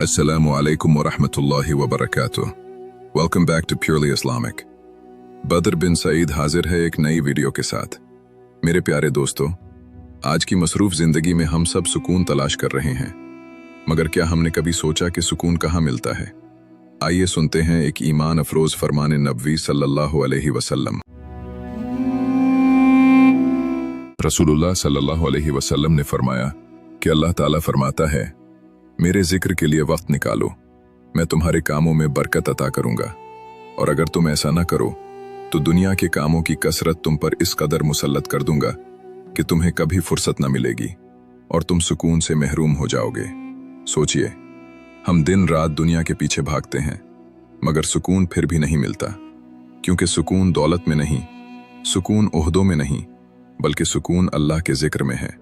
Assalamu alaikum wa rahmatullahi wa barakatuh. Welcome back to Purely Islamic. बदर बिन सईद हाजिर है एक नई वीडियो के साथ। मेरे प्यारे दोस्तों, आज की मसरूफ जिंदगी में हम सब सुकून तलाश कर रहे हैं, मगर क्या हमने कभी सोचा कि सुकून कहाँ मिलता है? आइए सुनते हैं एक ईमान अफरोज फरमान नबवी सल्लल्लाहु अलैहि वसल्लम। रसूलुल्लाह सल्लल्लाहु अलैहि वसल्लम ने फरमाया कि अल्लाह ताला फरमाता है, मेरे जिक्र के लिए वक्त निकालो, मैं तुम्हारे कामों में बरकत अता करूंगा, और अगर तुम ऐसा न करो तो दुनिया के कामों की कसरत तुम पर इस कदर मुसल्लत कर दूंगा कि तुम्हें कभी फुर्सत न मिलेगी और तुम सुकून से महरूम हो जाओगे। सोचिए, हम दिन रात दुनिया के पीछे भागते हैं, मगर सुकून फिर भी नहीं मिलता, क्योंकि सुकून दौलत में नहीं, सुकून ओहदों में नहीं, बल्कि सुकून अल्लाह के जिक्र में है।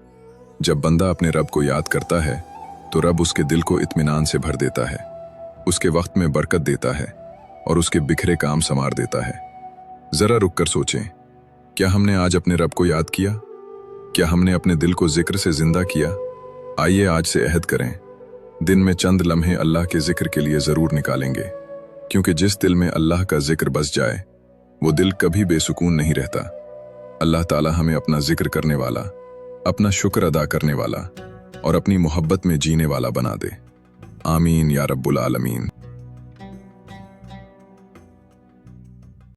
जब बंदा अपने रब को याद करता है तो रब उसके दिल को इत्मीनान से भर देता है, उसके वक्त में बरकत देता है और उसके बिखरे काम संवार देता है। जरा रुक कर सोचें, क्या हमने आज अपने रब को याद किया? क्या हमने अपने दिल को जिक्र से जिंदा किया? आइए आज से अहद करें, दिन में चंद लम्हे अल्लाह के जिक्र के लिए जरूर निकालेंगे, क्योंकि जिस दिल में अल्लाह का जिक्र बस जाए वो दिल कभी बेसुकून नहीं रहता। अल्लाह ताला हमें अपना जिक्र करने वाला, अपना शुक्र अदा करने वाला और अपनी मोहब्बत में जीने वाला बना दे। आमीन या रब्बुल आलमीन।